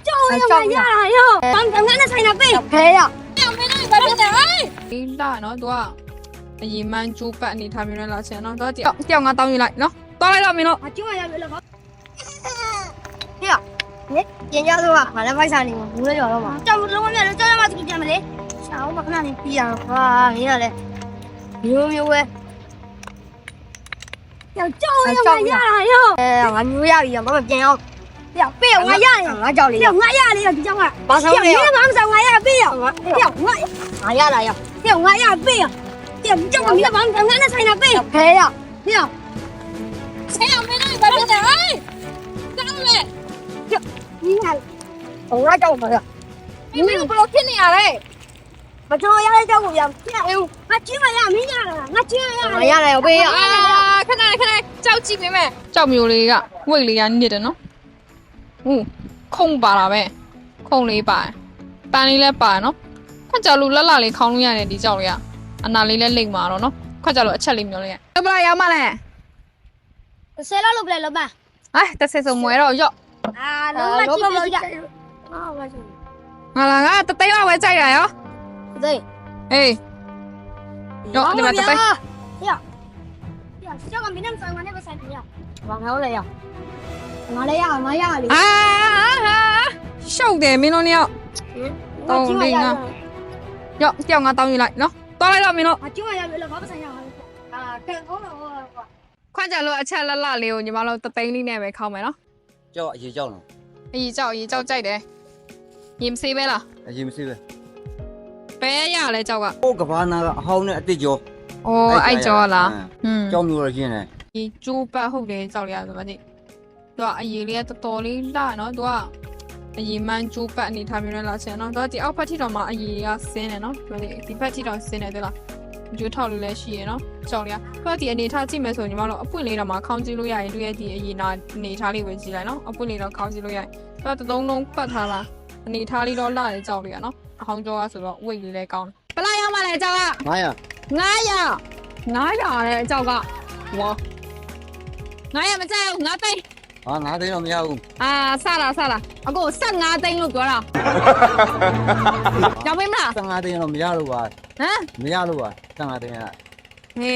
ကြောက်ရရရောဘာငါနဲ့ဆိုင်တာပေးခဲရကြောက်မင်းတို့ဘာဖြစ်လဲဟဲ့ ဒီလာနော်သူကအရင်မှန်းကျိုးပတ်အနေထားမျိုးနဲ့လာချင်နော်တော့တယောက်ငါတောင်းယူလိုက်နော်သွားလိုက်တော့မင်းတို့ အကျိုးရပြီလို့ဟဲ့နေကျင်ကြတော့ငါလည်းဖိုက်စားနေမှာဘူးလေကြော်တော့မှာကြောက်လုံးဝမြတ်လို့ကြောက်ရမှသူပြန်မလဲရှာအောင်မခဏနေပြီးရတော့ဟာမင်းကလည်းမျိုးမျိုးပဲကြောက်ရရရောငါမျိုးရပြီမမပြန်အောင်ပေးငါရတယ်ငါကြောက်လေးငါရတယ်ဒီကြောက်ကဘာဆောင်လဲငါမဆောင်ငါရပေးရငါရလာရငါရပေးရကြောက်ကမင်းဘာငါနဲ့ဆိုင်တာပေးခဲရဆဲအောင်မင်းတို့ဘာဖြစ်လဲဟဲ့ကြောက်လေဒီဟာဟိုကကြောက်ပါလားမင်းတို့ဘလို့ဖြစ်နေရလဲမတော်ရတဲ့ကြောက်ကိုပြန်ပြအောင်ငါချင်းမရမင်းရတာငါချင်းရငါရတယ်ပေးရခဏကြောက်ကြည့်ပေးမယ်ကြောက်မျိုးလေးကဝိတ်လေးကနစ်တယ်နော်ဟုတ်ခုံပါလာပဲခုံလေးပါပန်းလေးလည်းပါနော်ခက်ကြလို့လက်လာလေးခေါင်းလို့ရတယ်ဒီကြောက်လေးကအနာလေးလည်းလိမ့်မှာတော့နော်ခက်ကြလို့အချက်လေးမျိုးလေးရဘယ်ရောက်မှလဲဆဲလောက်လုပ်လိုက်လို့ပါတစ်ဆယ်စုံမွဲတော့ရော့လုံးဝကြည့်ပြီးကြငါလာကတသိန်းလောက်ပဲကြိုက်တာရောသိအေးရော့ဒီမှာတသိန်းကြောက်ကမင်းနဲ့ဆိုင်ကနေပဲဆိုင်ပြရဘာငါလဲရငါလည်းရငါရလေရှုပ်တယ်မင်းတို့နှစ်ယောက်တောင်းလေးငါရော့တယောက်ငါတောင်းယူလိုက်နော်သွားလိုက်တော့မင်းတို့အကျိုးရပြီလို့ဘာမှဆိုင်ရအောင်ကန်အောင်တော့ခွန့်ကြလို့အချက်လက်လက်လေးကိုညီမတို့တသိန်းလေးနဲ့ပဲခေါင်းမယ်နော်ကြောက်အရေးကြောက်လားအရေးကြောက်ကြိုက်တယ်ရင်မစေးပဲလားအရေးမစေးပဲဘယ်ရလဲကြောက်ကဟိုကဘာနာကအဟောင်းနဲ့အတစ်ကြောအဲ့ကြောလားကြောက်မျိုးရခြင်းနဲ့ဒီကျိုးပတ်ဟုတ်တယ်ကြောက်ရဆိုမှဒီသူကအရေးလေးကတော်တော်လေးလာနော်သူကအရေးမှန်းကျိုးပတ်အနေထားမျိုးနဲ့လာချင်နော်သူကဒီအောက်ဖက်ထိတော့မှအရေးကဆင်းတယ်နော်ဒီဖက်ထိတော့ဆင်းတယ်သူလားကျိုးထောက်လေးလည်းရှိရနော်ကြောက်ရသူကဒီအနေထားကြည့်မယ်ဆိုရင်ညီမတို့အပွင့်လေးတော့မှခေါင်းကြည့်လို့ရရင်သူရဲ့ဒီအရေးနာအနေထားလေးပဲကြည့်လိုက်နော်အပွင့်လေးတော့ခေါင်းကြည့်လို့ရရင်သူကသုံးလုံးပတ်ထားလားအနေထားလေးတော့လာတယ်ကြောက်လေးကနော်အဟောင်းကြောကဆိုတော့ဝိတ်လေးလည်းကောင်းတယ်ဘယ်လောက်ရောက်မှလဲကြောက်က900တဲ့အကြောက်ကဝါ900မကြိုက်ဘူး9သိန်း9သိန်းတော့မရဘူးစလာအခု15သိန်းလို့ပြောတာကြောက်မလား15သိန်းတော့မရလို့ပါမရလို့ပါ15သိန်းက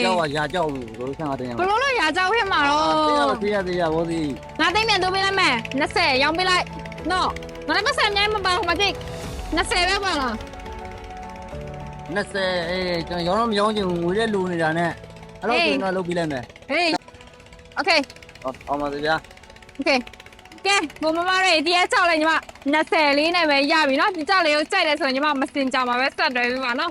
ကြောက်ကရာကြောက်လို့15သိန်းဘလို့ရာကြောက်ဖြစ်မှာတော့သေးရဘောစီ9သိန်းပြန်တိုးပေးလိုက်မယ်20ရောင်းပေးလိုက်နော်ငါလည်းပတ်စံအများကြီးမပါဘူးမသိ20ပဲပါလား20အေးကျွန်တော်ရောင်းတော့မရောင်းချင်ဘူးငွေနဲ့လိုနေတာနဲ့အဲ့လိုဆိုတော့လုပ်ပြီးလိုက်မယ်ဟေးโอเคအောင်ပါစေဗျာโอเคကဲဘုံမမလေးဒီကြောက်လိုက်ညီမ20လေးနဲ့ပဲရပြီနော်ဒီကြောက်လေးကိုကြိုက်တယ်ဆိုရင်ညီမမစင်ကြမှာပဲဆက်တယ်ပြီပါနော်